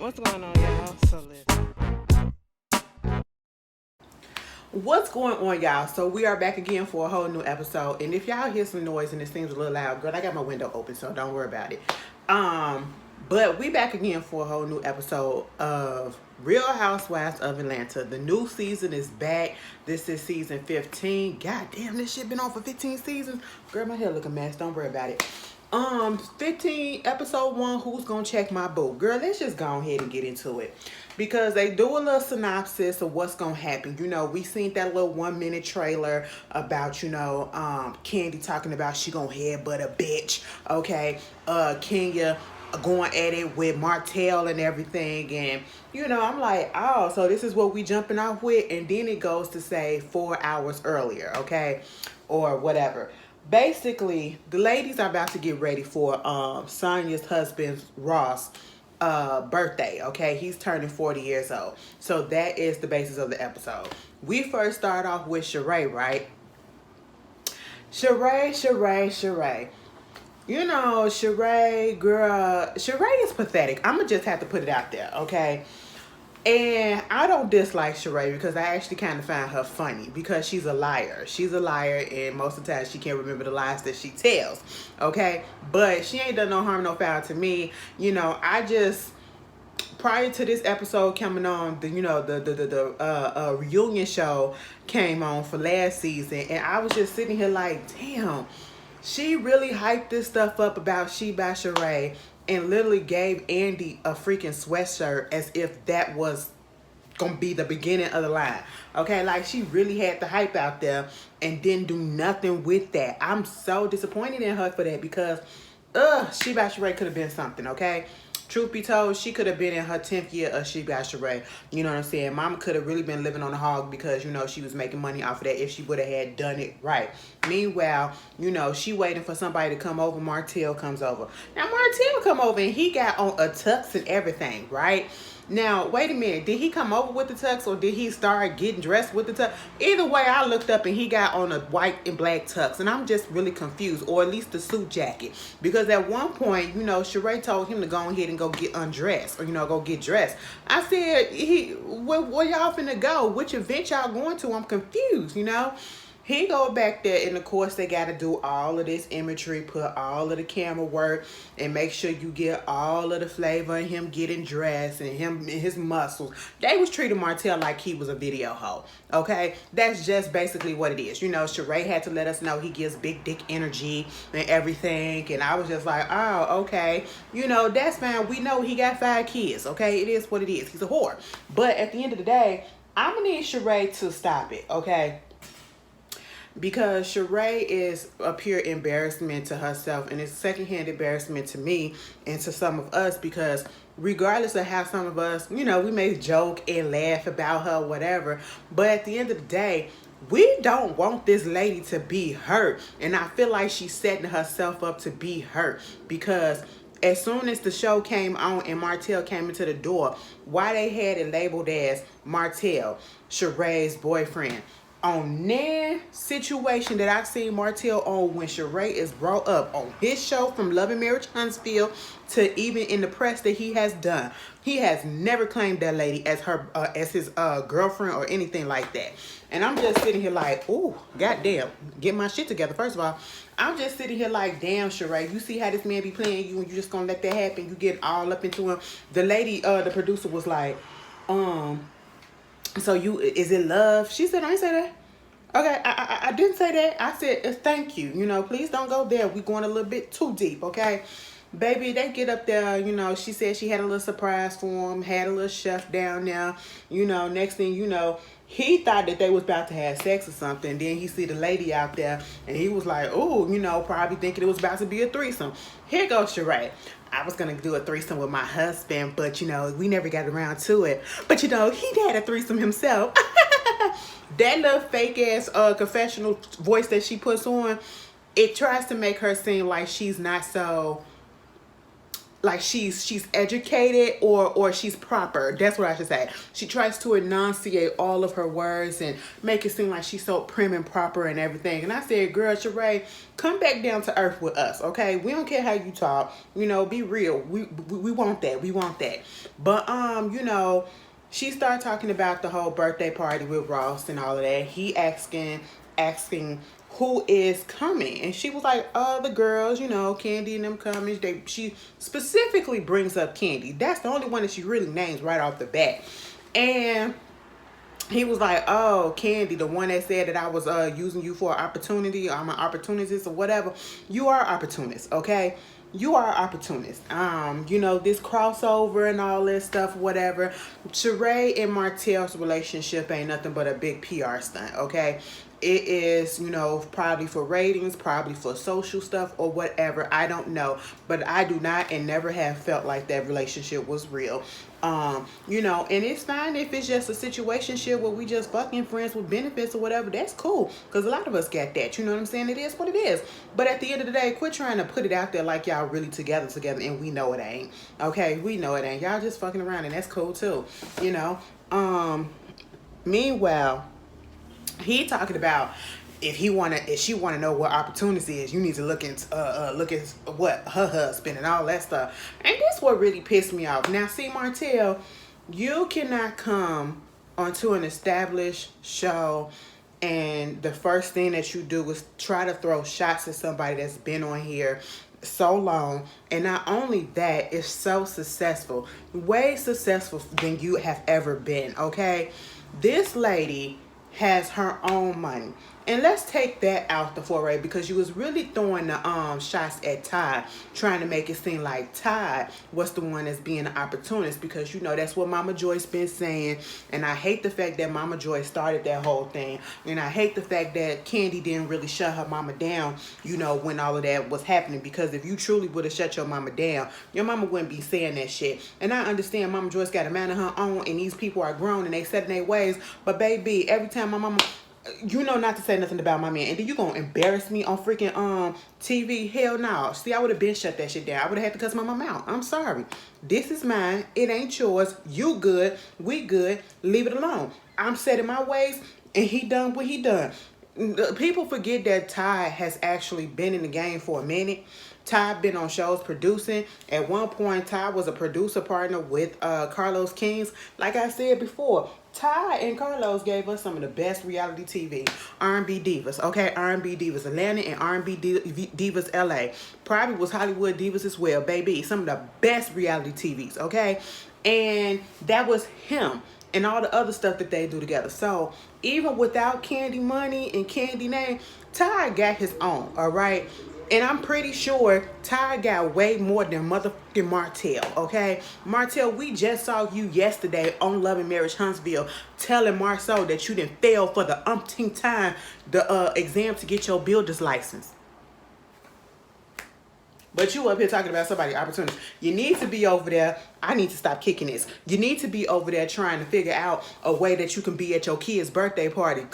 What's going on, y'all? So listen. What's going on, y'all? So we are back again for a whole new episode. And if y'all hear some noise and it seems a little loud, girl, I got my window open, so don't worry about it. But we back again for a whole new episode of Real Housewives of Atlanta. The new season is back. This is season 15. God damn, this shit been on for 15 seasons. Girl, my hair look a mess. Don't worry about it. 15 episode 1, who's gonna check my boo? Girl, let's just go ahead and get into it, because they do a little synopsis of what's gonna happen. You know, we seen that little 1 minute trailer about, Kandi talking about she gonna headbutt a bitch. Okay, Kenya going at it with Martel and everything, and I'm like, oh, so this is what we jumping off with. And then it goes to say 4 hours earlier, okay, or whatever. Basically, the ladies are about to get ready for Sonia's husband Ross birthday. Okay, he's turning 40 years old. So that is the basis of the episode. We first start off with Sheree, right? Sheree. Sheree, girl, Sheree is pathetic. I'ma just have to put it out there, okay? And I don't dislike Sheree, because I actually kind of find her funny, because she's a liar. She's a liar, and most of the time she can't remember the lies that she tells. Okay, but she ain't done no harm, no foul to me. I just, prior to this episode coming on, the reunion show came on for last season, and I was just sitting here like, damn, she really hyped this stuff up about She by Sheree, and literally gave Andy a freaking sweatshirt as if that was gonna be the beginning of the line. Okay, like she really had the hype out there and didn't do nothing with that. I'm so disappointed in her for that, because She by Sheree could have been something, okay? Truth be told, she could have been in her 10th year of She by Sheree. You know what I'm saying? Mama could have really been living on the hog, because, she was making money off of that if she would have had done it right. Meanwhile, she waiting for somebody to come over. Martel comes over. Now, Martel come over, and he got on a tux and everything, right? Now, wait a minute. Did he come over with the tux, or did he start getting dressed with the tux? Either way, I looked up and he got on a white and black tux, and I'm just really confused, or at least the suit jacket. Because at one point, Sheree told him to go ahead and go get undressed, or, go get dressed. I said, where y'all finna go? Which event y'all going to? I'm confused, He go back there, and of course they got to do all of this imagery, put all of the camera work, and make sure you get all of the flavor of him getting dressed and him and his muscles. They was treating Martel like he was a video hoe, okay? That's just basically what it is. Sheree had to let us know he gives big dick energy and everything, and I was just like, oh, okay. That's fine. We know he got 5 kids, okay? It is what it is. He's a whore. But at the end of the day, I'm going to need Sheree to stop it, okay? Because Sheree is a pure embarrassment to herself, and it's secondhand embarrassment to me and to some of us, because regardless of how some of us, we may joke and laugh about her, whatever, but at the end of the day, we don't want this lady to be hurt. And I feel like she's setting herself up to be hurt, because as soon as the show came on and Martel came into the door, why they had it labeled as Martel, Sheree's boyfriend. On their situation that I've seen Martel on, when Sheree is brought up on his show, from Love and Marriage Huntsville to even in the press that he has done, he has never claimed that lady as her as his girlfriend or anything like that. And I'm just sitting here like, ooh, goddamn, get my shit together. First of all, I'm just sitting here like, damn, Sheree, you see how this man be playing you, and you just gonna let that happen? You get all up into him. The lady, the producer was like, so is it love? She said, I ain't say that. Okay, I didn't say that. I said, thank you. Please don't go there. We're going a little bit too deep, okay? Baby, they get up there, she said she had a little surprise for him, had a little chef down there. Next thing you know, he thought that they was about to have sex or something. Then he see the lady out there, and he was like, ooh, probably thinking it was about to be a threesome. Here goes Sheree. I was going to do a threesome with my husband, but, we never got around to it. But, he had a threesome himself. That little fake-ass confessional voice that she puts on, it tries to make her seem like she's not so like she's educated or she's proper. That's what I should say. She tries to enunciate all of her words and make it seem like she's so prim and proper and everything. And I said, girl, Sheree, come back down to earth with us, okay? We don't care how you talk. You know, be real. We want that. We want that. But you know, she started talking about the whole birthday party with Ross and all of that. He asking who is coming, and she was like, the girls, you know, Kandi and them coming. She specifically brings up Kandi. That's the only one that she really names right off the bat. And he was like, oh, Kandi, the one that said that I was using you for an opportunity, I'm an opportunist or whatever. You are opportunist, okay? You are opportunist. You know, this crossover and all this stuff, whatever. Sheree and Martel's relationship ain't nothing but a big PR stunt, okay? It is, you know, probably for ratings, probably for social stuff or whatever. I don't know. But I do not and never have felt like that relationship was real. You know, and it's fine if it's just a situationship where we just fucking friends with benefits or whatever. That's cool. Because a lot of us get that. You know what I'm saying? It is what it is. But at the end of the day, quit trying to put it out there like y'all really together and we know it ain't. Okay? We know it ain't. Y'all just fucking around and that's cool too. You know? Meanwhile, he talking about if she wanna know what opportunity is, you need to look at what her husband and all that stuff. And that's what really pissed me off. Now, see, Martel, you cannot come onto an established show and the first thing that you do is try to throw shots at somebody that's been on here so long, and not only that, it's so successful, way successful than you have ever been. Okay, this lady has her own money. And let's take that out the foray, because you was really throwing the shots at Todd, trying to make it seem like Todd was the one that's being an opportunist, because you know that's what Mama Joyce been saying. And I hate the fact that Mama Joyce started that whole thing. And I hate the fact that Kandi didn't really shut her mama down, you know, when all of that was happening. Because if you truly would have shut your mama down, your mama wouldn't be saying that shit. And I understand Mama Joyce got a man of her own and these people are grown and they set in their ways. But baby, every time my mama, you know not to say nothing about my man, and then you gonna embarrass me on freaking TV? Hell no. See, I would have been shut that shit down. I would have had to cuss my mama out. I'm sorry. This is mine. It ain't yours. You good. We good. Leave it alone. I'm set in my ways, and he done what he done. People forget that Ty has actually been in the game for a minute. Ty been on shows producing. At one point, Ty was a producer partner with Carlos Kings. Like I said before, Ty and Carlos gave us some of the best reality TV. R&B Divas, okay? R&B Divas Atlanta and R&B Divas LA. Probably was Hollywood Divas as well, baby. Some of the best reality TVs, okay? And that was him and all the other stuff that they do together. So even without Kandi money and Kandi name, Ty got his own, all right? And I'm pretty sure Ty got way more than motherfucking Martel, okay? Martel, we just saw you yesterday on Love and Marriage Huntsville telling Marceau that you didn't fail for the umpteenth time the exam to get your builder's license. But you up here talking about somebody's opportunity. You need to be over there. I need to stop kicking this. You need to be over there trying to figure out a way that you can be at your kid's birthday party.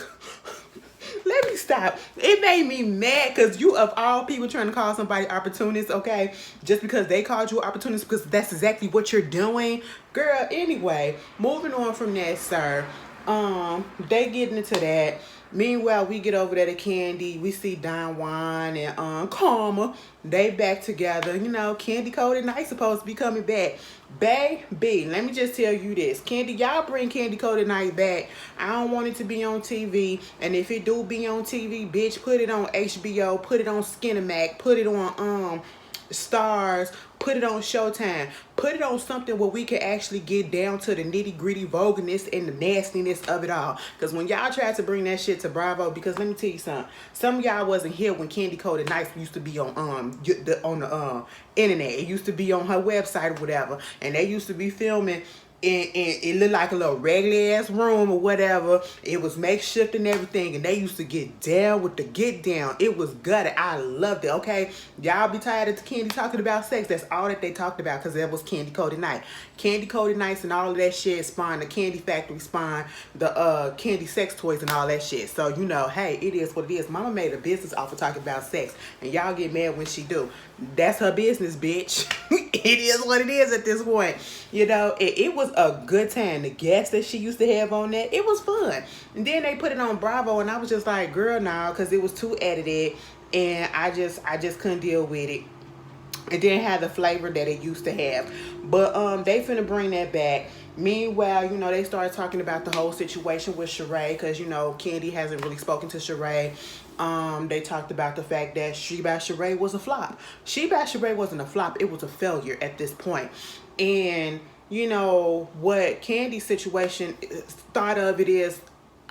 Let me stop. It made me mad because you, of all people, trying to call somebody opportunist, okay? Just because they called you opportunist, because that's exactly what you're doing. Girl, anyway, moving on from that, sir. They getting into that. Meanwhile, we get over there to Kandi. We see Don Juan and Karma. They back together. You know, Kandi Code and Night supposed to be coming back. Baby, let me just tell you this. Kandi, y'all bring Kandi Code and Night back. I don't want it to be on TV. And if it do be on TV, bitch, put it on HBO. Put it on Skinamax. Put it on Stars. Put it on Showtime. Put it on something where we can actually get down to the nitty-gritty vulgarness and the nastiness of it all. Because when y'all tried to bring that shit to Bravo, because let me tell you something. Some of y'all wasn't here when Kandi Code and Night used to be on the internet. It used to be on her website or whatever. And they used to be filming and it looked like a little regular ass room or whatever. It was makeshift and everything, and they used to get down with the get down. It was gutted. I loved it. Okay, y'all be tired of Kandi talking about sex. That's all that they talked about, because that was Candy Coated Night. Candy Coated Nights and all of that shit spawned the Candy Factory, spawned the candy sex toys and all that shit. So you know, hey, it is what it is. Mama made a business off of talking about sex, and y'all get mad when she do. That's her business, bitch. It is what it is at this point. You know, it was a good time. The guests that she used to have on that, it was fun. And then they put it on Bravo, and I was just like, girl, nah, because it was too edited, and I just couldn't deal with it. It didn't have the flavor that it used to have. But they finna bring that back. Meanwhile, you know, they started talking about the whole situation with Sheree, because, you know, Kandi hasn't really spoken to Sheree. They talked about the fact that She by Sheree was a flop. She by Sheree wasn't a flop. It was a failure at this point. And, you know, what Kandi's situation thought of it is,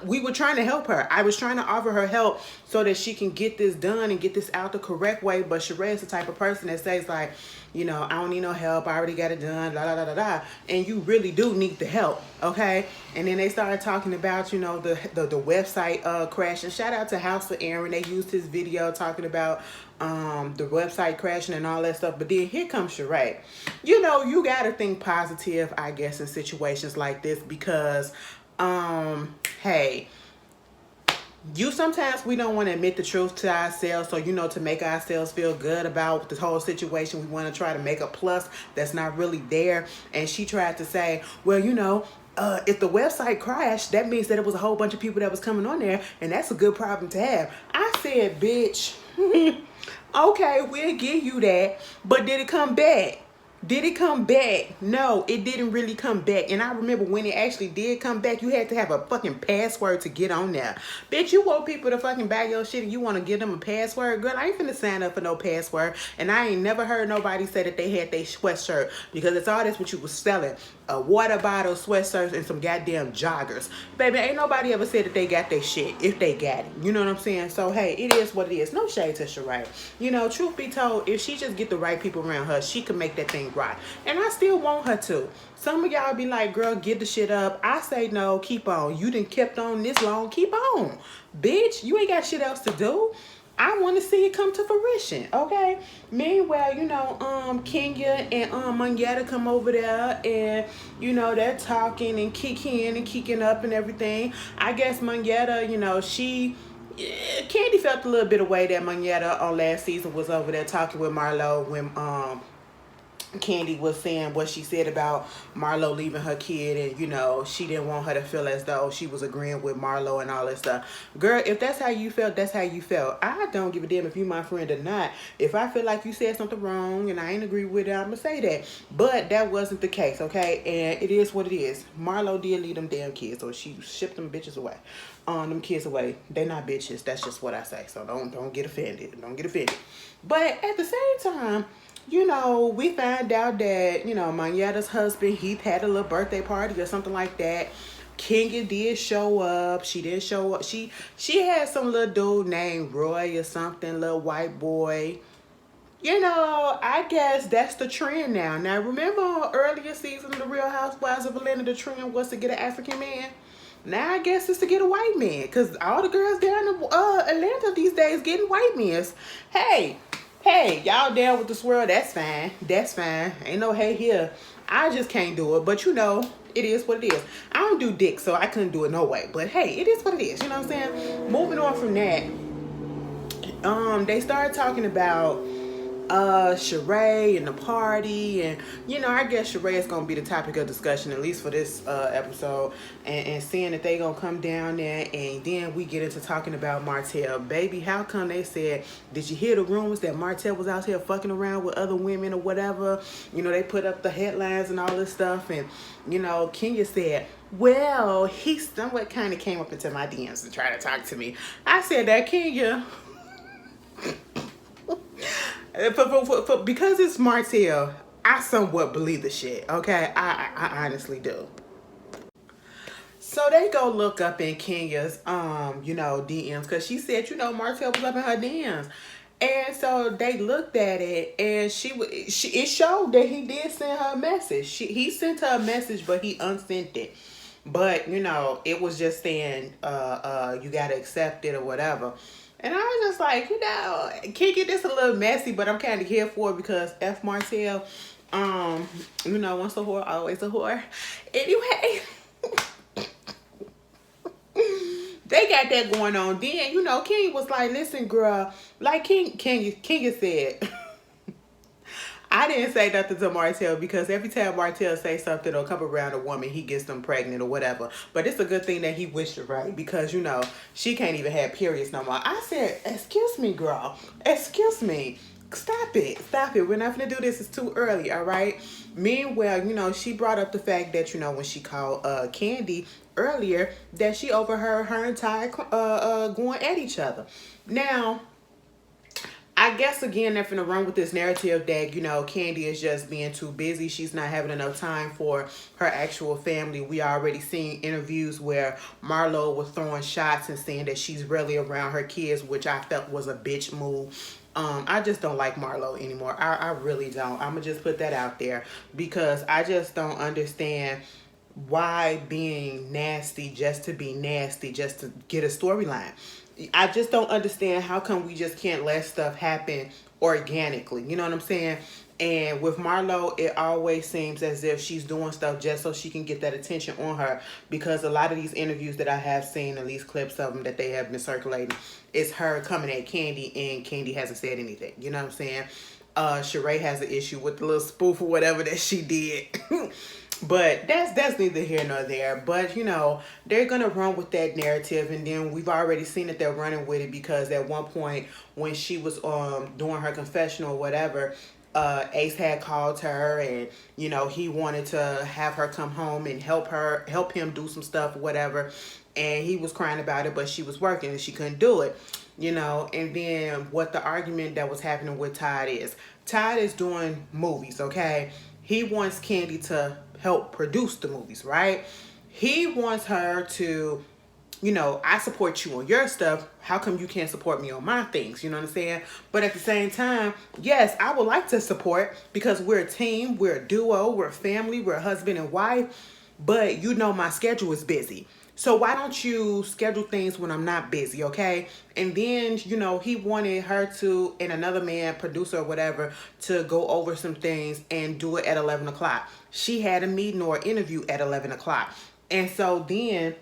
we were trying to help her. I was trying to offer her help so that she can get this done and get this out the correct way. But Sheree is the type of person that says, like, you know, I don't need no help. I already got it done. La, la, la, la, la. And you really do need the help. Okay. And then they started talking about, you know, the website crashing. Shout out to House for Aaron. They used his video talking about the website crashing and all that stuff. But then here comes Sheree. You know, you got to think positive, I guess, in situations like this, because hey, sometimes we don't want to admit the truth to ourselves. So, you know, to make ourselves feel good about the whole situation, we want to try to make a plus that's not really there. And she tried to say, well, you know, if the website crashed, that means that it was a whole bunch of people that was coming on there, and that's a good problem to have. I said, bitch, okay, we'll give you that, but did it come back? Did it come back? No, it didn't really come back. And I remember when it actually did come back, you had to have a fucking password to get on there. Bitch, you want people to fucking buy your shit and you want to give them a password? Girl, I ain't finna sign up for no password. And I ain't never heard nobody say that they had their sweatshirt, because it's all that's what you was selling. A water bottle, sweatshirts, and some goddamn joggers. Baby, ain't nobody ever said that they got their shit, if they got it. You know what I'm saying? So, hey, it is what it is. No shade to Sheree. You know, truth be told, if she just get the right people around her, she can make that thing right. And I still want her to. Some of y'all be like, girl, get the shit up. I say no, keep on. You done kept on this long, keep on. Bitch, you ain't got shit else to do. I want to see it come to fruition, okay? Meanwhile, you know, Kenya and Mangetta come over there, and, you know, they're talking and kicking up and everything. I guess Mangetta, you know, Kandi felt a little bit of way that Mangetta on last season was over there talking with Marlo when Kandi was saying what she said about Marlo leaving her kid, and, you know, she didn't want her to feel as though she was agreeing with Marlo and all that stuff. Girl, if that's how you felt, that's how you felt. I don't give a damn if you my friend or not. If I feel like you said something wrong and I ain't agree with it, I'm gonna say that. But that wasn't the case, okay? And it is what it is. Marlo did leave them damn kids, so she shipped them bitches away. Them kids away. They not bitches. That's just what I say. So don't get offended. Don't get offended. But at the same time, you know, we found out that, you know, Mangetta's husband, he had a little birthday party or something like that. Kenya did show up. She didn't show up. She had some little dude named Roy or something, little white boy. You know, I guess that's the trend now. Now, remember earlier season of The Real Housewives of Atlanta, the trend was to get an African man? Now I guess it's to get a white man, because all the girls down in Atlanta these days getting white men. Hey, y'all down with the swirl? That's fine. That's fine. Ain't no hey here. I just can't do it. But, you know, it is what it is. I don't do dick, so I couldn't do it no way. But, hey, it is what it is. You know what I'm saying? Moving on from that, they started talking about Sheree and the party, and, you know, I guess Sheree is gonna be the topic of discussion, at least for this episode, and seeing that they gonna come down there. And then we get into talking about Martel. Baby, how come they said, did you hear the rumors that Martel was out here fucking around with other women or whatever? You know, they put up the headlines and all this stuff, and, you know, Kenya said, well, he somewhat kind of came up into my DMs and tried to talk to me. I said that, Kenya. Because it's Martel, I somewhat believe the shit, okay? I honestly do. So they go look up in Kenya's, you know, DMs, because she said, you know, Martel was up in her DMs. And so they looked at it, and it showed that he did send her a message. He sent her a message, but he unsent it. But it was just saying, you gotta accept it or whatever. And I was just like, can't get this a little messy, but I'm kind of here for it because F. Martel, once a whore, always a whore. Anyway. They got that going on. Then, King was like, listen, girl, like King said, I didn't say nothing to Martel because every time Martel says something or come around a woman, he gets them pregnant or whatever. But it's a good thing that he wished her right because, she can't even have periods no more. I said, excuse me, girl. Excuse me. Stop it. Stop it. We're not going to do this. It's too early, all right? Meanwhile, she brought up the fact that, when she called Kandi earlier, that she overheard her and Ty going at each other. Now, I guess, again, they're finna run with this narrative that, Kandi is just being too busy. She's not having enough time for her actual family. We already seen interviews where Marlo was throwing shots and saying that she's really around her kids, which I felt was a bitch move. I just don't like Marlo anymore. I really don't. I'm going to just put that out there because I just don't understand why being nasty just to be nasty, just to get a storyline. I just don't understand how come we just can't let stuff happen organically. You know what I'm saying? And with Marlo, it always seems as if she's doing stuff just so she can get that attention on her. Because a lot of these interviews that I have seen, at least clips of them that they have been circulating, it's her coming at Kandi and Kandi hasn't said anything. You know what I'm saying? Sheree has an issue with the little spoof or whatever that she did. But that's neither here nor there. But, they're going to run with that narrative. And then we've already seen that they're running with it because at one point when she was doing her confessional or whatever, Ace had called her and, he wanted to have her come home and help him do some stuff or whatever. And he was crying about it, but she was working and she couldn't do it. And then what the argument that was happening with Todd is doing movies, okay? He wants Kandi to help produce the movies, right? He wants her to, I support you on your stuff. How come you can't support me on my things? You know what I'm saying? But at the same time, yes, I would like to support because we're a team, we're a duo, we're a family, we're a husband and wife. But my schedule is busy. So why don't you schedule things when I'm not busy, okay? And then, he wanted her to, and another man, producer or whatever, to go over some things and do it at 11 o'clock. She had a meeting or interview at 11 o'clock. And so then,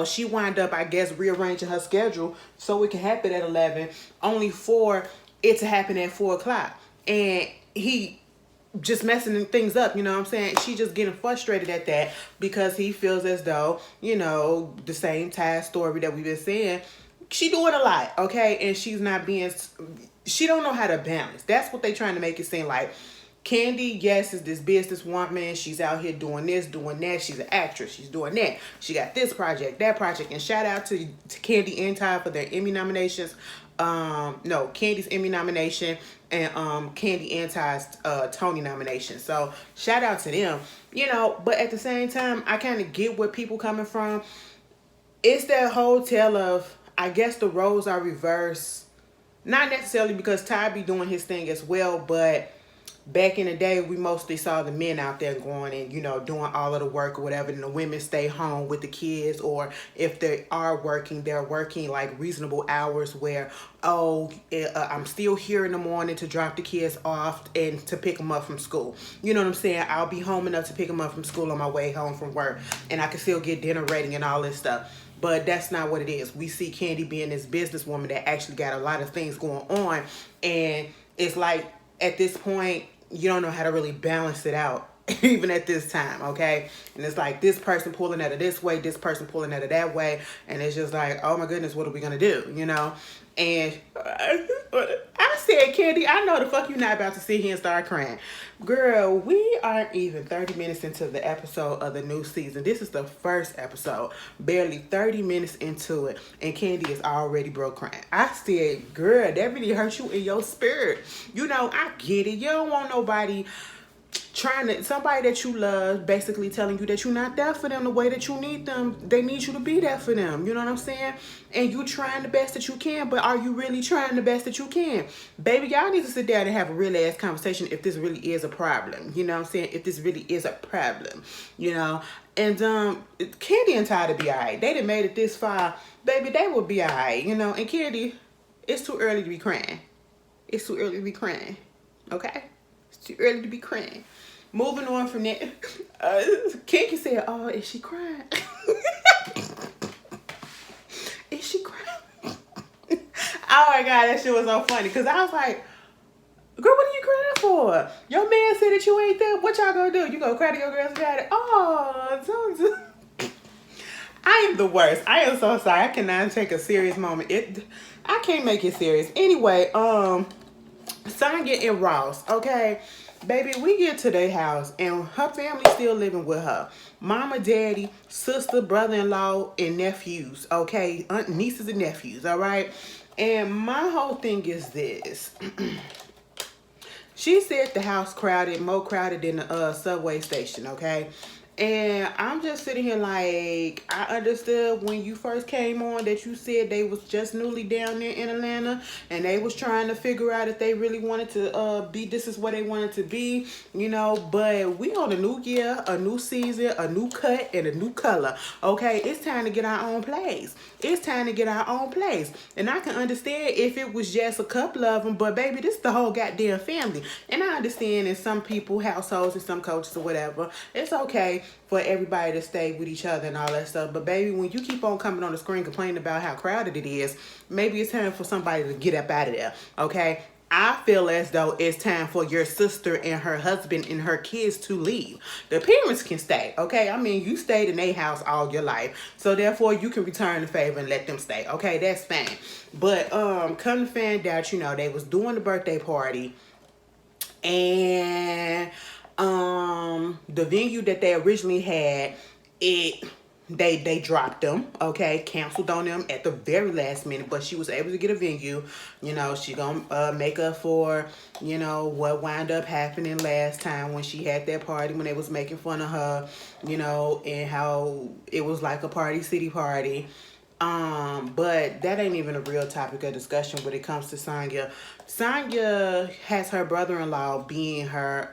she wound up, I guess, rearranging her schedule so it can happen at 11, only for it to happen at 4 o'clock. And he just messing things up, you know what I'm saying? She just getting frustrated at that because he feels as though, the same Ty story that we've been saying, she doing a lot, okay? And she don't know how to balance. That's what they trying to make it seem like. Kandi, yes, is this businesswoman. She's out here doing this, doing that. She's an actress. She's doing that. She got this project, that project. And shout out to Kandi and Todd for their Emmy nominations. Kandi's Emmy nomination and Kandi and Todd's Tony nomination. So shout out to them. But at the same time, I kind of get where people coming from. It's that whole tale of, I guess the roles are reversed. Not necessarily because Todd be doing his thing as well, but back in the day, we mostly saw the men out there going and, doing all of the work or whatever, and the women stay home with the kids, or if they are working, they're working like reasonable hours where, I'm still here in the morning to drop the kids off and to pick them up from school. You know what I'm saying? I'll be home enough to pick them up from school on my way home from work, and I can still get dinner ready and all this stuff. But that's not what it is. We see Kandi being this businesswoman that actually got a lot of things going on, and it's like at this point, you don't know how to really balance it out, even at this time, okay? And it's like this person pulling at it this way, this person pulling at it that way, and it's just like, oh my goodness, what are we gonna do, And I said, Kandi, I know the fuck you're not about to sit here and start crying. Girl, we aren't even 30 minutes into the episode of the new season. This is the first episode, barely 30 minutes into it, and Kandi is already broke crying. I said, girl, that really hurt you in your spirit. I get it. You don't want nobody somebody that you love basically telling you that you're not there for them the way that you need them. They need you to be there for them. You know what I'm saying? And you trying the best that you can, but are you really trying the best that you can? Baby, y'all need to sit down and have a real ass conversation if this really is a problem. You know what I'm saying? If this really is a problem, you know. And Kandi and Todd will be alright. They done made it this far. Baby, they will be alright, you know. And Kandi, it's too early to be crying. It's too early to be crying. Okay? It's too early to be crying. Moving on from that, Kiki said, "Oh, is she crying? Is she crying?" Oh my God, that shit was so funny. Because I was like, girl, what are you crying for? Your man said that you ain't there. What y'all gonna do? You gonna cry to your girls about it? Oh, I am the worst. I am so sorry. I cannot take a serious moment. I can't make it serious. Anyway, Sonia and Ross, okay? Baby, we get to their house and her family still living with her. Mama, daddy, sister, brother-in-law, and nephews, okay? Nieces and nephews, all right? And my whole thing is this. She said the house crowded, more crowded than the subway station, okay? And I'm just sitting here like, I understood when you first came on that you said they was just newly down there in Atlanta and they was trying to figure out if they really wanted to be, this is what they wanted to be, you know, but we on a new year, a new season, a new cut, and a new color, okay? It's time to get our own place. It's time to get our own place. And I can understand if it was just a couple of them, but baby, this is the whole goddamn family. And I understand in some people, households, and some coaches or whatever, it's okay for everybody to stay with each other and all that stuff. But baby, when you keep on coming on the screen complaining about how crowded it is, maybe it's time for somebody to get up out of there, okay? I feel as though it's time for your sister and her husband and her kids to leave. The parents can stay, okay? I mean, you stayed in their house all your life, so therefore you can return the favor and let them stay, okay? That's fine. But come to find out, you know, they was doing the birthday party, and the venue that they originally had, they dropped them, okay, canceled on them at the very last minute, but she was able to get a venue. You know, she gonna make up for, you know, what wound up happening last time when she had that party, when they was making fun of her, you know, and how it was like a party city party. But that ain't even a real topic of discussion when it comes to Sonia. Sonia has her brother-in-law being her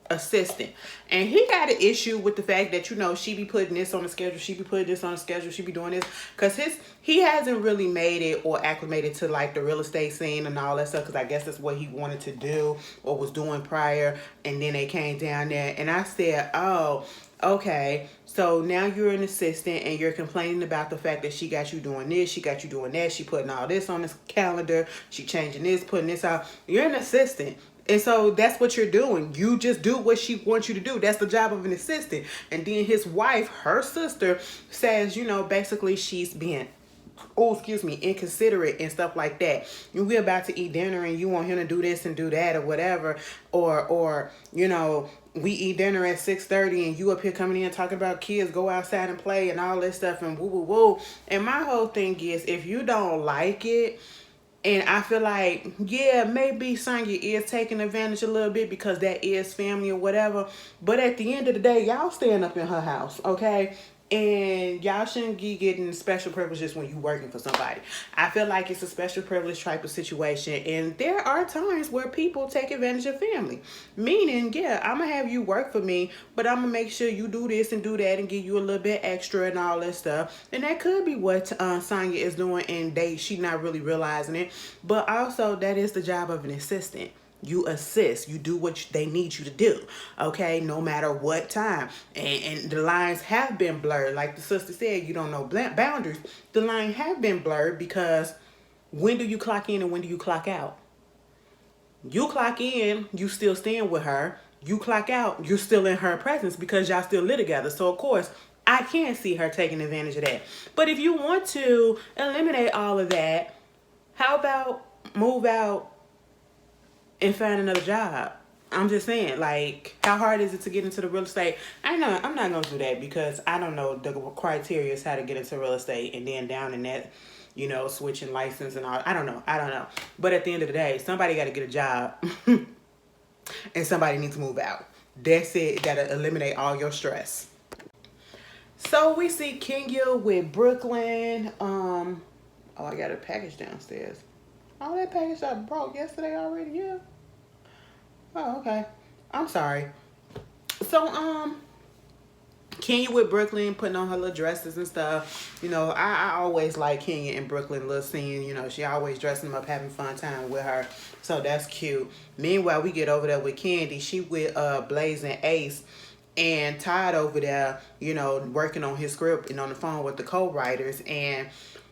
assistant, and he got an issue with the fact that, you know, she be putting this on the schedule, she be putting this on the schedule, she be doing this, because he hasn't really made it or acclimated to like the real estate scene and all that stuff, because I guess that's what he wanted to do or was doing prior, and then they came down there, and I said, oh, okay, so now you're an assistant and you're complaining about the fact that she got you doing this, she got you doing that, she putting all this on this calendar, she changing this, putting this out. You're an assistant. And so that's what you're doing. You just do what she wants you to do. That's the job of an assistant. And then his wife, her sister, says, you know, basically she's being, inconsiderate and stuff like that. We're about to eat dinner and you want him to do this and do that or whatever. Or you know, we eat dinner at 6:30 and you up here coming in talking about kids, go outside and play and all this stuff and woo woo woo. And my whole thing is, if you don't like it, and I feel like, yeah, maybe Sonya is taking advantage a little bit because that is family or whatever. But at the end of the day, y'all staying up in her house, okay? And y'all shouldn't be getting special privileges when you working for somebody. I feel like it's a special privilege type of situation. And there are times where people take advantage of family. Meaning, yeah, I'm going to have you work for me, but I'm going to make sure you do this and do that and give you a little bit extra and all that stuff. And that could be what Sonya is doing, and she not really realizing it. But also, that is the job of an assistant. You assist. You do what they need you to do, okay, no matter what time. And the lines have been blurred. Like the sister said, you don't know boundaries. The lines have been blurred because when do you clock in and when do you clock out? You clock in, you still staying with her. You clock out, you're still in her presence because y'all still live together. So, of course, I can't see her taking advantage of that. But if you want to eliminate all of that, how about move out and find another job? I'm just saying, like, how hard is it to get into the real estate? I'm not going to do that because I don't know the criteria is how to get into real estate, and then down in that you know, switching license and all. I don't know. But at the end of the day, somebody got to get a job and somebody needs to move out. That's it. That'll eliminate all your stress. So we see Kenya with Brooklyn. Oh, I got a package downstairs. Oh, that package I brought yesterday already. Yeah. Oh, okay. I'm sorry. So Kenya with Brooklyn putting on her little dresses and stuff. You know, I always like Kenya in Brooklyn little scene. You know, she always dressing them up, having fun time with her. So that's cute. Meanwhile, we get over there with Kandi. She with Blaze and Ace. And Todd over there, you know, working on his script and on the phone with the co-writers. And,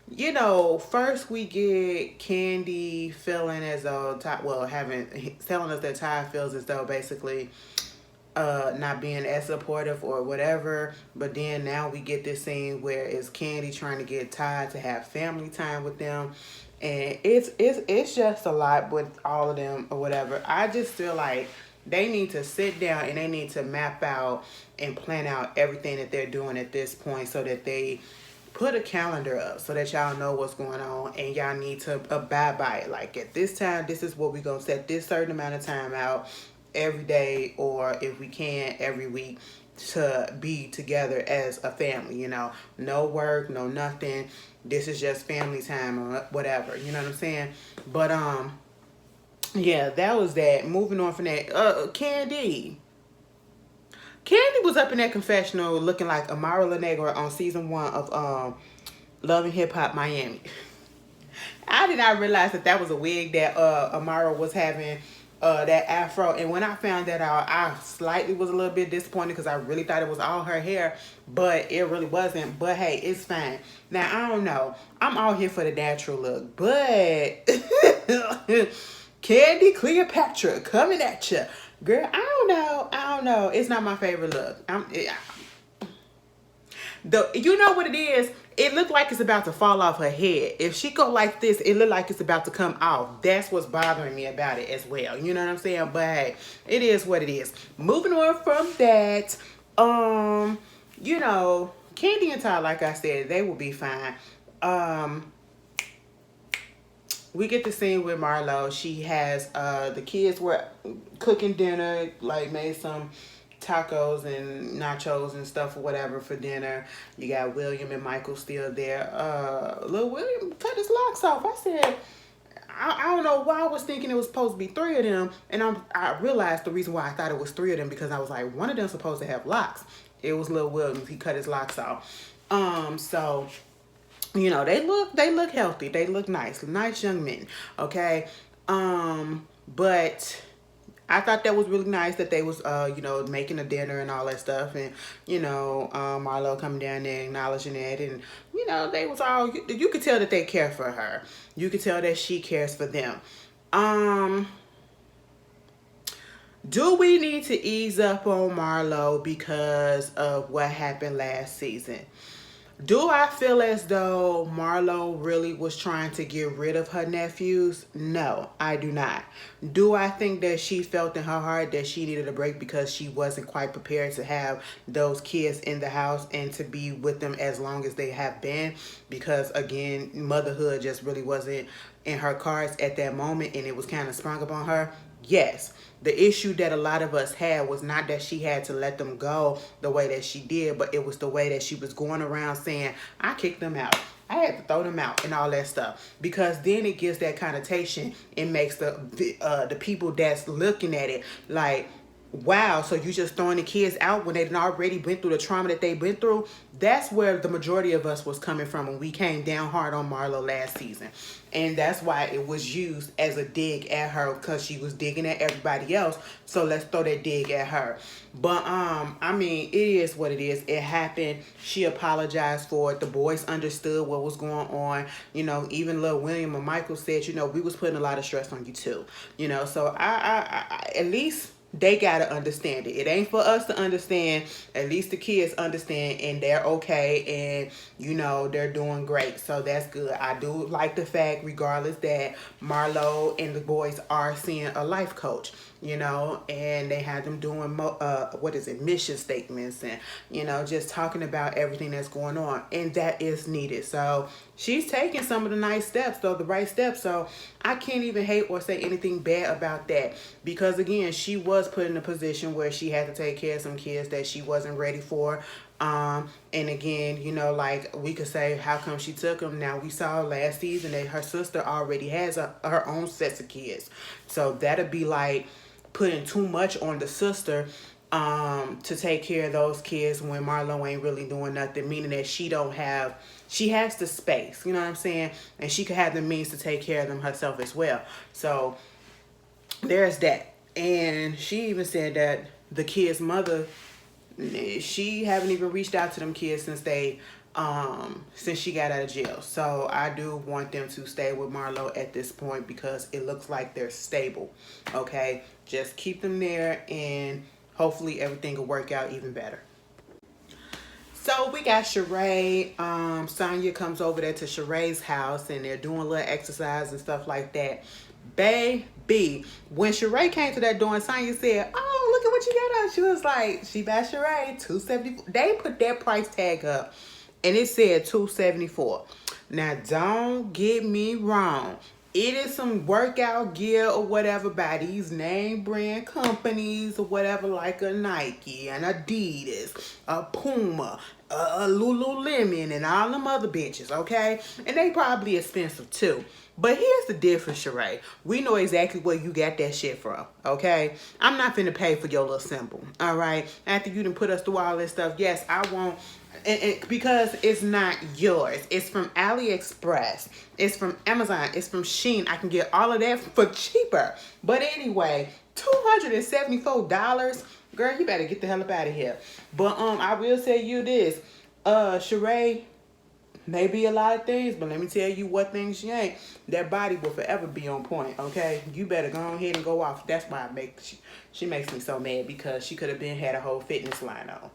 you know, first we get Kandi feeling as though Todd, well, telling us that Todd feels as though basically not being as supportive or whatever. But then now we get this scene where it's Kandi trying to get Todd to have family time with them. And it's just a lot with all of them or whatever. I just feel like they need to sit down and they need to map out and plan out everything that they're doing at this point so that they put a calendar up so that y'all know what's going on and y'all need to abide by it. Like at this time, this is what we're going to set this certain amount of time out every day, or if we can, every week, to be together as a family, you know. No work, no nothing. This is just family time or whatever, you know what I'm saying? But yeah, that was that. Moving on from that, Kandi was up in that confessional looking like Amara La Negra on season 1 of Love and Hip Hop Miami. I did not realize that was a wig that Amara was having, that afro. And when I found that out, I slightly was a little bit disappointed because I really thought it was all her hair, but it really wasn't. But hey, it's fine. Now, I don't know. I'm all here for the natural look, but Kandi Cleopatra coming at you. Girl, I don't know. It's not my favorite look. You know what it is? It looked like it's about to fall off her head. If she go like this, it look like it's about to come off. That's what's bothering me about it as well. You know what I'm saying? But hey, it is what it is. Moving on from that, you know, Kandi and Todd, like I said, they will be fine. We get the scene with Marlo. She has the kids were cooking dinner, like made some tacos and nachos and stuff or whatever for dinner. You got William and Michael still there. Little William cut his locks off. I said, I don't know why I was thinking it was supposed to be 3 of them, and I realized the reason why I thought it was 3 of them because I was like, one of them supposed to have locks. It was Little William. He cut his locks off. So you know, they look healthy. They look nice young men. Okay, but I thought that was really nice that they was, you know, making a dinner and all that stuff. And, you know, Marlo coming down there acknowledging it. And, you know, they was all, you could tell that they care for her. You could tell that she cares for them. Do we need to ease up on Marlo because of what happened last season? Do I feel as though Marlo really was trying to get rid of her nephews? No, I do not. Do I think that she felt in her heart that she needed a break because she wasn't quite prepared to have those kids in the house and to be with them as long as they have been? Because again, motherhood just really wasn't in her cards at that moment and it was kind of sprung upon her. Yes. The issue that a lot of us had was not that she had to let them go the way that she did, but it was the way that she was going around saying, I kicked them out. I had to throw them out and all that stuff. Because then it gives that connotation. It makes the people that's looking at it like, wow, so you just throwing the kids out when they'd already been through the trauma that they've been through? That's where the majority of us was coming from when we came down hard on Marlo last season. And that's why it was used as a dig at her because she was digging at everybody else. So let's throw that dig at her. But, I mean, it is what it is. It happened. She apologized for it. The boys understood what was going on. You know, even little William and Michael said, you know, we was putting a lot of stress on you too. You know, so I at least they gotta understand it. It ain't for us to understand. At least the kids understand and they're okay and you know they're doing great. So that's good. I do like the fact regardless that Marlo and the boys are seeing a life coach. you know, and they had them doing mission statements, and just talking about everything that's going on, and that is needed. So she's taking some of the nice steps, though, the right steps. So I can't even hate or say anything bad about that, because again, she was put in a position where she had to take care of some kids that she wasn't ready for. And again, like we could say, how come she took them? Now we saw last season that her sister already has her own sets of kids, so that'd be like putting too much on the sister to take care of those kids when Marlo ain't really doing nothing, meaning that she has the space, you know what I'm saying, and she could have the means to take care of them herself as well. So there's that. And she even said that the kid's mother, she haven't even reached out to them kids since she got out of jail. So I do want them to stay with Marlo at this point, because it looks like they're stable. Okay, just keep them there, and hopefully everything will work out even better. So we got Sheree. Sonia comes over there to Sheree's house, and they're doing a little exercise and stuff like that. Baby, when Sheree came to that door and Sonya said, "Oh, look at what you got on," she was like, "She by Sheree, $274." They put that price tag up, and it said $274. Now, don't get me wrong. It is some workout gear or whatever by these name brand companies or whatever, like a Nike and Adidas, a Puma, a Lululemon, and all them other bitches, okay? And they probably expensive too. But here's the difference, Sheree. We know exactly where you got that shit from, okay? I'm not finna pay for your little symbol, all right? After you done put us through all this stuff, yes, I won't. And because it's not yours. It's from AliExpress. It's from Amazon. It's from Shein. I can get all of that for cheaper. But anyway, $274. Girl, you better get the hell up out of here. But I will say you this. Sheree may be a lot of things, but let me tell you what things she ain't. That body will forever be on point, okay? You better go ahead and go off. That's why she makes me so mad, because she could have been had a whole fitness line on.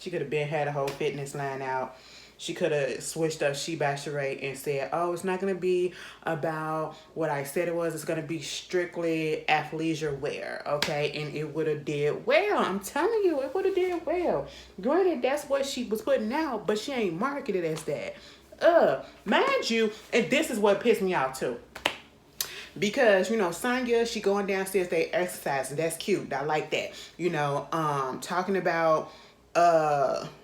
She could have been had a whole fitness line out. She could have switched up She by Sheree and said, "Oh, it's not going to be about what I said it was. It's going to be strictly athleisure wear," okay? And it would have did well. I'm telling you, it would have did well. Granted, that's what she was putting out, but she ain't marketed as that. Mind you, and this is what pissed me off too. Because, Sonya, she going downstairs, they exercising. That's cute. I like that. Talking about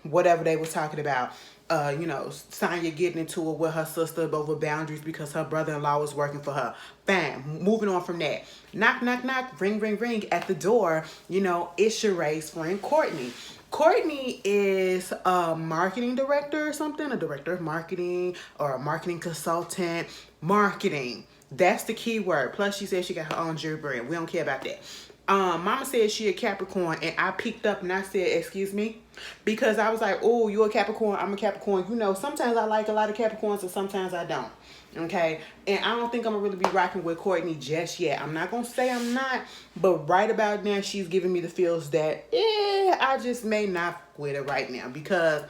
whatever they was talking about. Sonya getting into it with her sister over boundaries because her brother-in-law was working for her. Bam. Moving on from that. Knock, knock, knock. Ring, ring, ring. At the door, it's Sheree's friend, Courtney. Courtney is a marketing director or something, a director of marketing or a marketing consultant. Marketing. That's the key word. Plus, she said she got her own jewelry brand. We don't care about that. Mama said she a Capricorn, and I peeked up and I said, "Excuse me," because I was like, "Oh, you a Capricorn? I'm a Capricorn." Sometimes I like a lot of Capricorns, and sometimes I don't. Okay, and I don't think I'm gonna really be rocking with Courtney just yet. I'm not gonna say I'm not, but right about now, she's giving me the feels that I just may not with her right now, because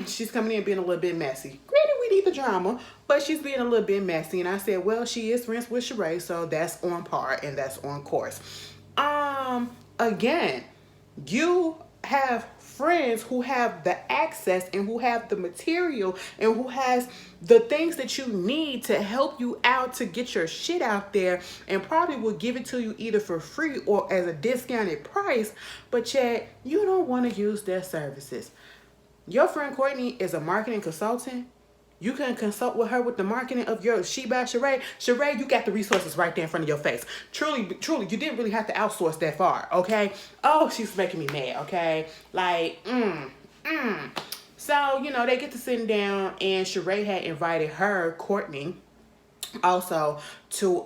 she's coming in being a little bit messy. Granted, we need the drama, but she's being a little bit messy. And I said, well, she is friends with Sheree, so that's on par and that's on course. Again, you have friends who have the access and who have the material and who has the things that you need to help you out to get your shit out there, and probably will give it to you either for free or as a discounted price, but yet you don't want to use their services. Your friend Courtney is a marketing consultant. You can consult with her with the marketing of your She by Sheree. Sheree, you got the resources right there in front of your face. Truly, you didn't really have to outsource that far, okay? Oh, she's making me mad, okay? Like, So, they get to sitting down, and Sheree had invited her, Courtney, also to,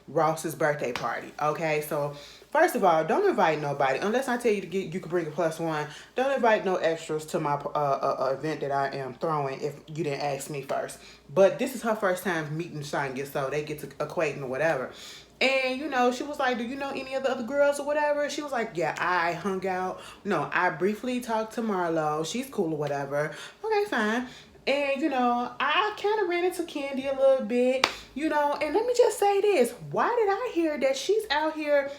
Ross's birthday party, okay? So, first of all, don't invite nobody unless I tell you you can bring a +1. Don't invite no extras to my event that I am throwing if you didn't ask me first. But this is her first time meeting Sonya, so they get to equating or whatever. And, she was like, "Do you know any of the other girls or whatever?" She was like, "Yeah, I hung out. No, I briefly talked to Marlo. She's cool or whatever." Okay, fine. And, I kind of ran into Kandi a little bit, and let me just say this. Why did I hear that she's out here,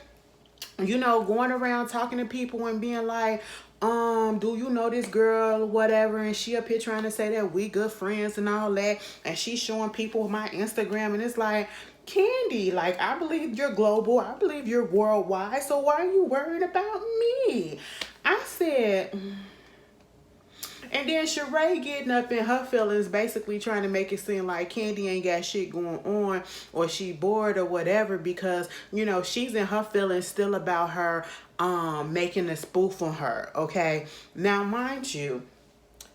going around talking to people and being like, do you know this girl or whatever? And she up here trying to say that we good friends and all that. And she's showing people my Instagram. And it's like, Kandi, like, I believe you're global. I believe you're worldwide. So why are you worried about me? I said... And then Sheree getting up in her feelings, basically trying to make it seem like Kandi ain't got shit going on or she bored or whatever because, she's in her feelings still about her making a spoof on her, okay? Now, mind you,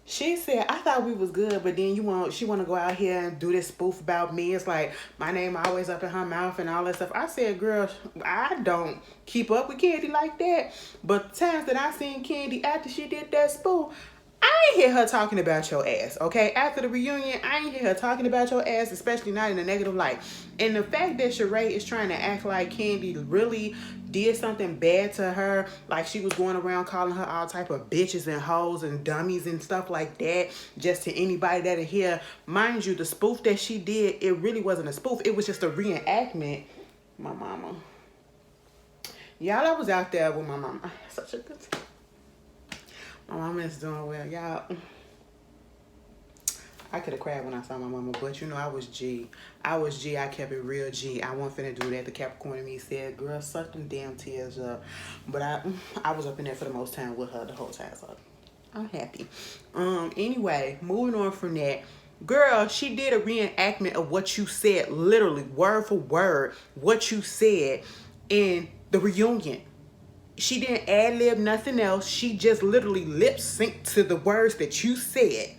she said, I thought we was good, but then she want to go out here and do this spoof about me. It's like my name always up in her mouth and all that stuff. I said, girl, I don't keep up with Kandi like that. But the times that I seen Kandi after she did that spoof, I ain't hear her talking about your ass, okay? After the reunion, I ain't hear her talking about your ass, especially not in a negative light. And the fact that Sheree is trying to act like Kandi really did something bad to her, like she was going around calling her all type of bitches and hoes and dummies and stuff like that, just to anybody that'll hear. Mind you, the spoof that she did, it really wasn't a spoof. It was just a reenactment. My mama. Y'all, I was out there with my mama. Such a good time. My mama is doing well. Y'all, I could have cried when I saw my mama, but I was G. I kept it real G. I wasn't finna do that. The Capricorn in me said, girl, suck them damn tears up. But I was up in there for the most time with her the whole time, so I'm happy. Anyway, moving on from that. Girl, she did a reenactment of what you said, literally, word for word, what you said in the reunion. She didn't ad-lib nothing else. She just literally lip-synced to the words that you said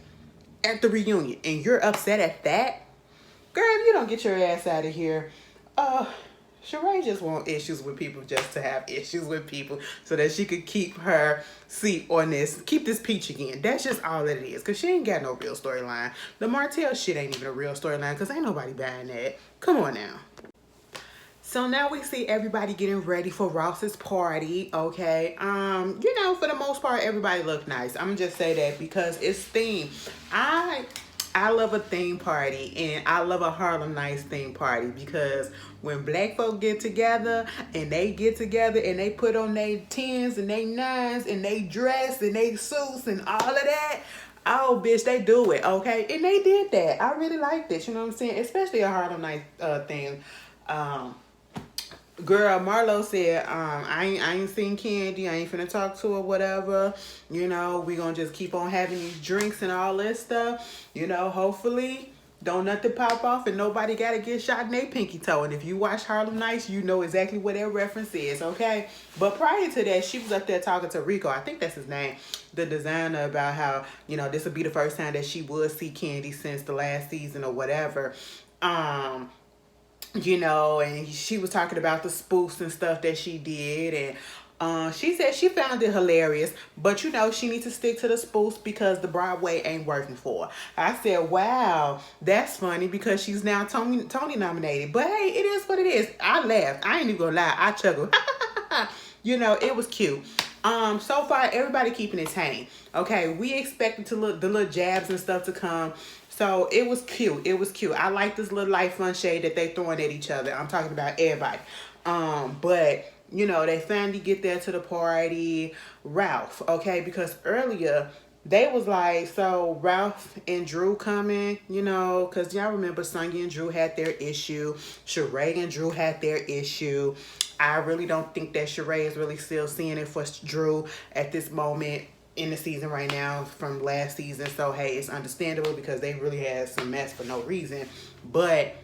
at the reunion. And you're upset at that? Girl, if you don't get your ass out of here. Sheree just want issues with people just to have issues with people so that she could keep her seat on this. Keep this peach again. That's just all that it is. Because she ain't got no real storyline. The Martel shit ain't even a real storyline because ain't nobody buying that. Come on now. So now we see everybody getting ready for Ross's party, okay? For the most part, everybody look nice. I'm gonna just say that because it's theme. I love a theme party, and I love a Harlem Nights theme party because when black folk get together and they put on their 10s and their 9s and they dress and they suits and all of that, oh, bitch, they do it, okay? And they did that. I really like this, you know what I'm saying? Especially a Harlem Nights thing. Girl, Marlo said, I ain't seen Kandi. I ain't finna talk to her, whatever. We gonna just keep on having these drinks and all this stuff. Hopefully don't nothing pop off and nobody gotta get shot in their pinky toe. And if you watch Harlem Nights, you know exactly what that reference is, okay? But prior to that, she was up there talking to Rico. I think that's his name. The designer, about how, this would be the first time that she would see Kandi since the last season or whatever. And she was talking about the spoofs and stuff that she did. And she said she found it hilarious. But, she needs to stick to the spoofs because the Broadway ain't working for her. I said, wow, that's funny because she's now Tony nominated. But, hey, it is what it is. I laughed. I ain't even gonna lie. I chuckled. It was cute. So far, everybody keeping it tame. Okay, we expected the little jabs and stuff to come. So it was cute. It was cute. I like this little light fun shade that they throwing at each other. I'm talking about everybody. But they finally get there to the party. Ralph, okay, because earlier they was like, so Ralph and Drew coming, because y'all remember Sonia and Drew had their issue. Sheree and Drew had their issue. I really don't think that Sheree is really still seeing it for Drew at this moment in the season right now from last season. So, hey, it's understandable because they really had some mess for no reason. But,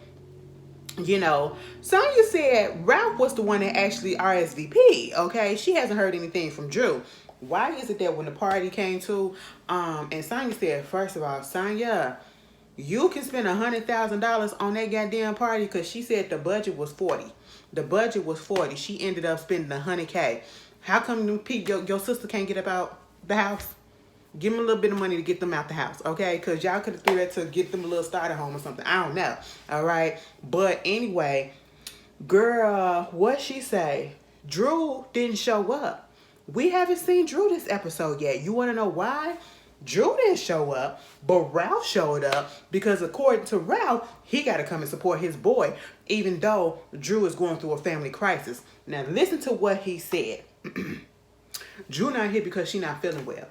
Sonia said Ralph was the one that actually RSVP, okay? She hasn't heard anything from Drew. Why is it that when the party came to, and Sonia said, first of all, Sonia, you can spend $100,000 on that goddamn party because she said the budget was 40. The budget was 40. She ended up spending $100K. How come your sister can't get up out the house? Give them a little bit of money to get them out the house, okay? Because y'all could have threw that to get them a little starter home or something. I don't know, all right? But anyway, girl, what she say? Drew didn't show up. We haven't seen Drew this episode yet. You want to know why? Drew didn't show up, but Ralph showed up because according to Ralph, he got to come and support his boy, even though Drew is going through a family crisis. Now listen to what he said. Drew not here because she not feeling well.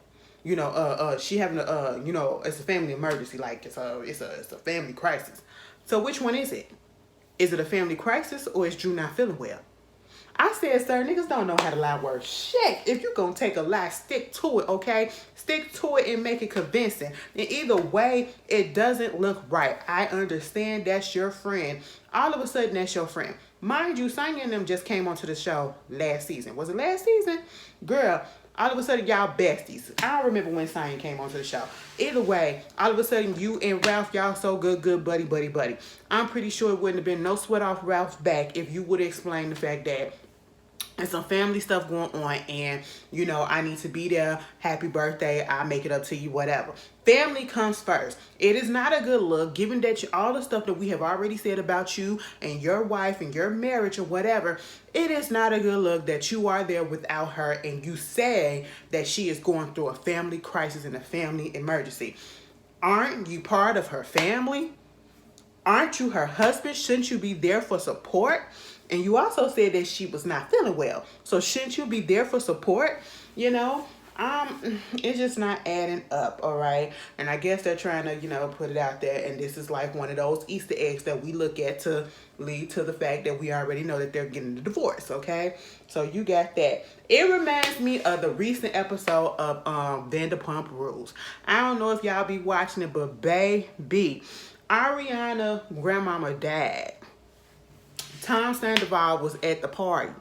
She having it's a family emergency, like it's a family crisis. So which one is it? Is it a family crisis or is Drew not feeling well? I said, sir, niggas don't know how to lie worth shit. If you gonna take a lie, stick to it, okay? Stick to it and make it convincing. And either way, it doesn't look right. I understand that's your friend. All of a sudden, that's your friend. Mind you, Sonia and them just came onto the show last season. Was it last season? Girl, all of a sudden, y'all besties. I don't remember when Sonya came onto the show. Either way, all of a sudden, you and Ralph, y'all so good, buddy. I'm pretty sure it wouldn't have been no sweat off Ralph's back if you would have explained the fact that and some family stuff going on and I need to be there. Happy birthday, I'll make it up to you, whatever. Family comes first. It is not a good look given that all the stuff that we have already said about you and your wife and your marriage or whatever. It is not a good look that you are there without her and you say that she is going through a family crisis and a family emergency. Aren't you part of her family? Aren't you her husband? Shouldn't you be there for support? And you also said that she was not feeling well. So shouldn't you be there for support? It's just not adding up, all right? And I guess they're trying to, put it out there. And this is like one of those Easter eggs that we look at to lead to the fact that we already know that they're getting a divorce, okay? So you got that. It reminds me of the recent episode of Vanderpump Rules. I don't know if y'all be watching it, but baby, Ariana grandmama died. Tom Sandoval was at the party.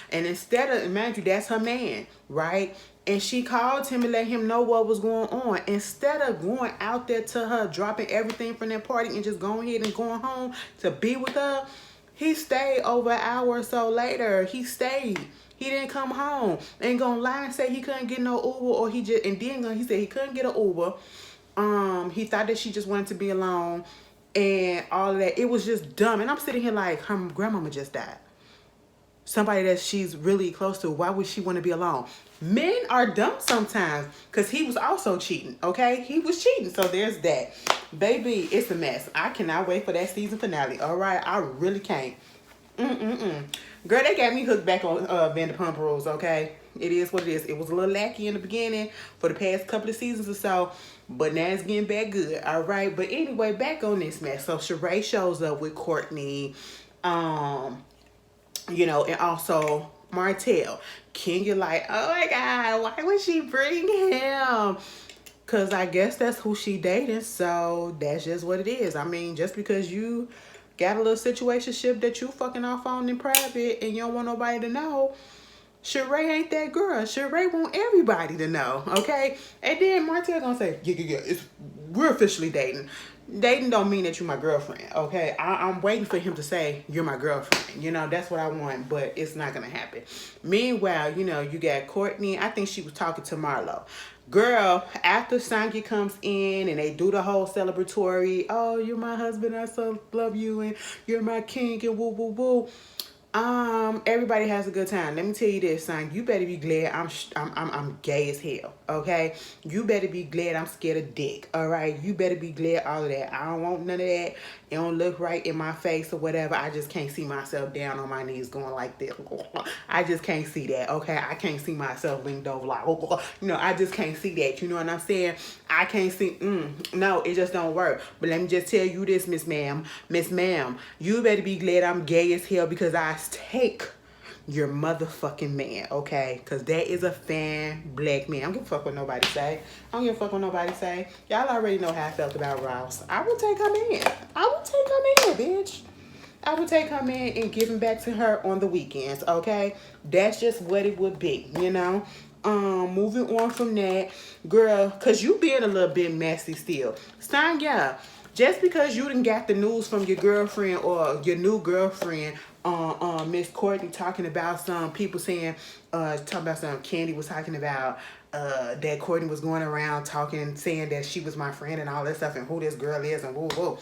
And instead of, mind you, that's her man, right? And she called him and let him know what was going on. Instead of going out there to her, dropping everything from that party and just going ahead and going home to be with her, he stayed over an hour or so later. He stayed. He didn't come home. Ain't gonna lie and say he couldn't get no Uber or he said he couldn't get an Uber. He thought that she just wanted to be alone. And all of that. It was just dumb. And I'm sitting here like, her grandmama just died. Somebody that she's really close to. Why would she want to be alone? Men are dumb sometimes. Because he was also cheating. Okay? He was cheating. So there's that. Baby, it's a mess. I cannot wait for that season finale. Alright? I really can't. Girl, they got me hooked back on Vanderpump Rules. Okay? It is what it is. It was a little lackey in the beginning for the past couple of seasons or so. But now it's getting back good. All right. But anyway, back on this mess. So Sheree shows up with Courtney. And also Martel. Kenya like, oh my God, why would she bring him? Because I guess that's who she dating. So that's just what it is. I mean, just because you got a little situationship that you fucking off on in private and you don't want nobody to know, Sheree ain't that girl. Sheree want everybody to know, okay? And then Martel gonna say, yeah, we're officially dating. Dating don't mean that you're my girlfriend, okay? I'm waiting for him to say, you're my girlfriend. That's what I want, but it's not gonna happen. Meanwhile, you got Courtney. I think she was talking to Marlo. Girl, after Sonya comes in and they do the whole celebratory, oh, you're my husband, I so love you, and you're my king, and woo, woo, woo. Everybody has a good time. Let me tell you this, son. You better be glad I'm gay as hell, okay? You better be glad I'm scared of dick, all right? You better be glad all of that. I don't want none of that. It don't look right in my face or whatever. I just can't see myself down on my knees going like this. I just can't see that, okay? I can't see myself leaned over like, I just can't see that. You know what I'm saying? I can't see, no, it just don't work. But let me just tell you this, Miss Ma'am, you better be glad I'm gay as hell because I take your motherfucking man, okay? Because that is a fan black man. I don't give a fuck what nobody say. Y'all already know how I felt about Ross. I would take her man. Bitch. I would take her man and give him back to her on the weekends, okay? That's just what it would be, Moving on from that, girl, because you being a little bit messy still. Sonya, just because you didn't get the news from your girlfriend or your new girlfriend, Miss Courtney talking about some people saying, talking about some Kandi was talking about that Courtney was going around saying that she was my friend and all that stuff and who this girl is and woo.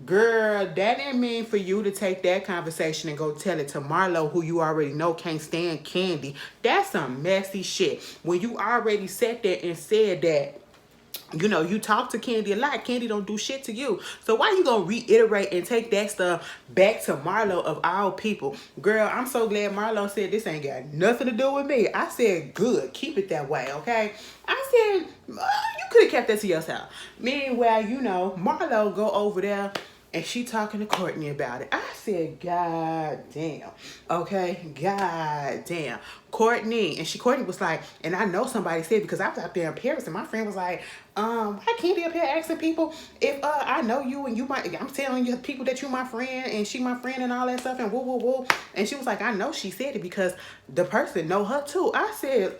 Girl, that didn't mean for you to take that conversation and go tell it to Marlo, who you already know can't stand Kandi. That's some messy shit. When you already sat there and said that You know, you talk to Kandi a lot. Kandi don't do shit to you. So why you gonna reiterate and take that stuff back to Marlo of all people? Girl, I'm so glad Marlo said this ain't got nothing to do with me. I said, good. Keep it that way, okay? I said, you could have kept that to yourself. Meanwhile, you know, Marlo go over there and she talking to Courtney about it. I said, God damn. Okay, God damn. Courtney. And Courtney was like, and I know somebody said, because I was out there in Paris and my friend was like, why can't be up here asking people if I know you and you might, I'm telling you people that you my friend and she my friend and all that stuff and woo woo woo. And she was like, I know she said it because the person know her too. I said,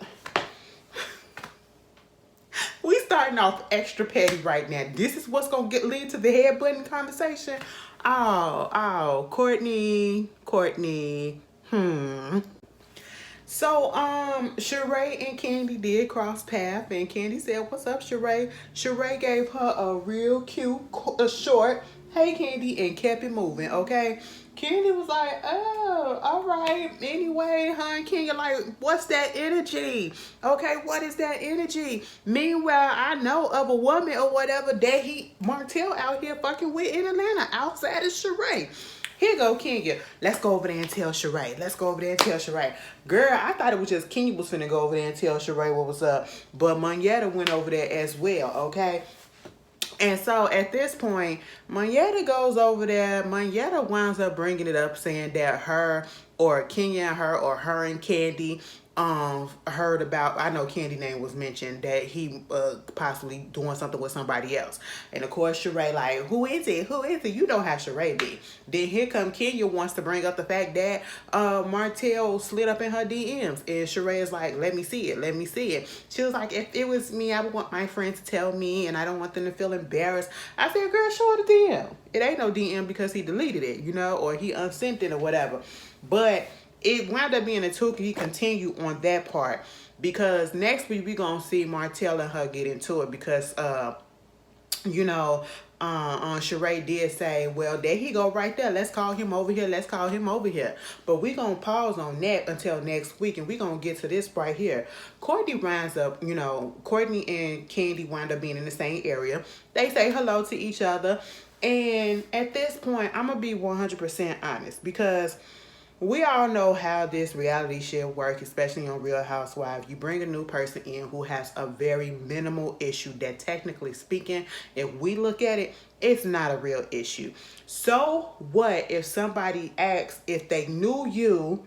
we starting off extra petty right now. This is what's gonna lead to the headbutting conversation. Oh, Courtney. So, Sheree and Kandi did cross paths, and Kandi said, "What's up, Sheree?" Sheree gave her a real cute, short, "Hey, Kandi," and kept it moving. Okay. Kandi was like, "Oh, all right. Anyway, hun, Kandi, like, what's that energy? Okay, what is that energy?" Meanwhile, I know of a woman or whatever that Martel out here fucking with in Atlanta outside of Sheree. Here go Kenya. Let's go over there and tell Sheree. Girl, I thought it was just Kenya was finna go over there and tell Sheree what was up. But Monyetta went over there as well, okay? And so at this point, Monyetta goes over there. Monyetta winds up bringing it up, saying that her or Kenya and her or her and Kandi heard about, I know Kandi name was mentioned, that he possibly doing something with somebody else. And of course Sheree like, who is it? You know how Sheree be. Then here come Kenya wants to bring up the fact that Martel slid up in her DMs, and Sheree is like, let me see it. She was like, if it was me, I would want my friends to tell me, and I don't want them to feel embarrassed. I said, girl, show her the DM. It ain't no DM because he deleted it, you know, or he unsent it or whatever. But it wound up being a tool. He continued on that part, because next week we gonna see Martel and her get into it, because you know, Sheree did say, well, there he go right there. Let's call him over here. But we gonna pause on that until next week, and we gonna get to this right here. Courtney winds up, you know, Courtney and Kandi wind up being in the same area. They say hello to each other, and at this point, I'm gonna be 100% honest, because we all know how this reality shit works, especially on Real Housewives. You bring a new person in who has a very minimal issue that, technically speaking, if we look at it, it's not a real issue. So what if somebody asks if they knew you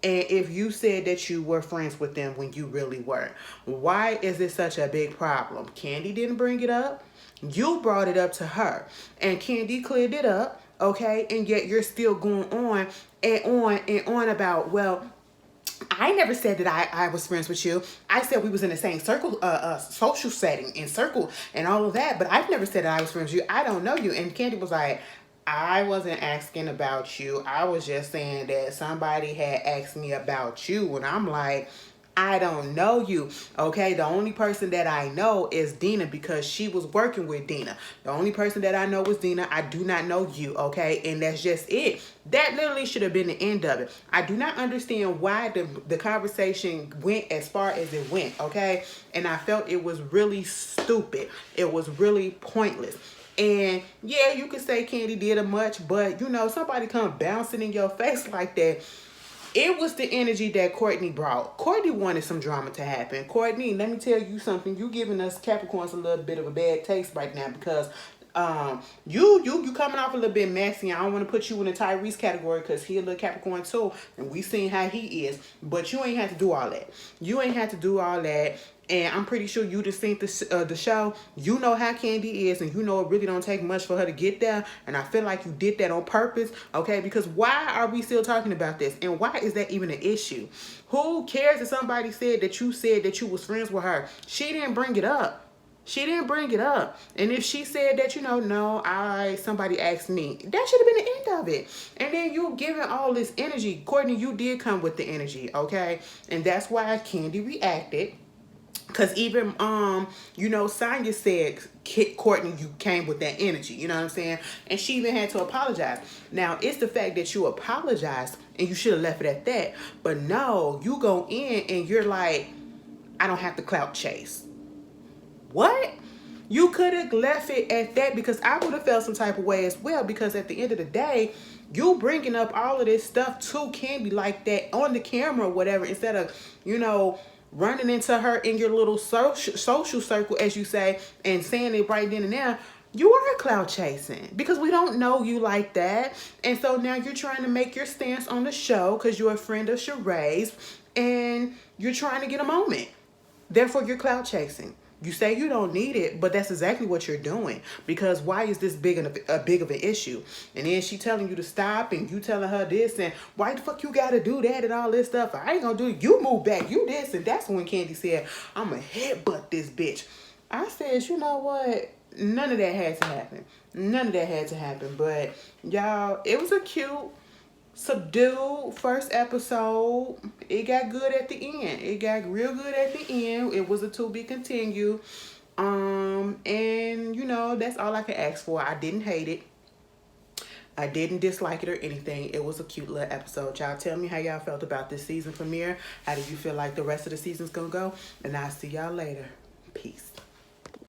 and if you said that you were friends with them when you really weren't? Why is it such a big problem? Kandi didn't bring it up. You brought it up to her, and Kandi cleared it up, okay? And yet you're still going on and on about, well, I never said that I was friends with you. I said we was in the same circle, social setting and circle and all of that, but I've never said that I was friends with you. I don't know you. And Kandi was like, I wasn't asking about you. I was just saying that somebody had asked me about you. And I'm like, I don't know you, okay? The only person that I know is Dina, because she was working with Dina. The only person that I know is Dina. I do not know you, okay? And that's just it. That literally should have been the end of it. I do not understand why the conversation went as far as it went, okay? And I felt it was really stupid. It was really pointless. And yeah, you could say Kandi did a much, but you know, somebody come bouncing in your face like that. It was the energy that Courtney brought. Courtney wanted some drama to happen. Courtney, let me tell you something. You giving us Capricorns a little bit of a bad taste right now, because you coming off a little bit messy. I don't want to put you in the Tyrese category, because he a little Capricorn too, and we seen how he is. But you ain't have to do all that. And I'm pretty sure you just seen the show. You know how Kandi is, and you know it really don't take much for her to get there. And I feel like you did that on purpose, okay? Because why are we still talking about this? And why is that even an issue? Who cares if somebody said that you was friends with her? She didn't bring it up. And if she said that, you know, no, somebody asked me, that should have been the end of it. And then you giving all this energy. Courtney, you did come with the energy, okay? And that's why Kandi reacted. Because even, you know, Sonia said, Courtney, you came with that energy. You know what I'm saying? And she even had to apologize. Now, it's the fact that you apologized, and you should have left it at that. But no, you go in and you're like, I don't have to clout chase. What? You could have left it at that, because I would have felt some type of way as well, because at the end of the day, you bringing up all of this stuff to Kandi like that on the camera or whatever, instead of, running into her in your little social circle, as you say, and saying it right then and there. You are clout chasing, because we don't know you like that. And so now you're trying to make your stance on the show because you're a friend of Sheree's and you're trying to get a moment. Therefore, you're clout chasing. You say you don't need it, but that's exactly what you're doing. Because why is this big of an issue? And then she telling you to stop, and you telling her this, and why the fuck you gotta do that and all this stuff? I ain't gonna do it. You move back. You this. And that's when Kandi said, I'm gonna headbutt this bitch. I said, you know what? None of that had to happen. None of that had to happen. But y'all, it was a cute, subdued first episode. It got good at the end. It got real good at the end. It was a to be continued. And that's all I can ask for. I didn't hate it. I didn't dislike it or anything. It was a cute little episode. Y'all tell me how y'all felt about this season premiere. How do you feel like the rest of the season's gonna go? And I'll see y'all later. Peace.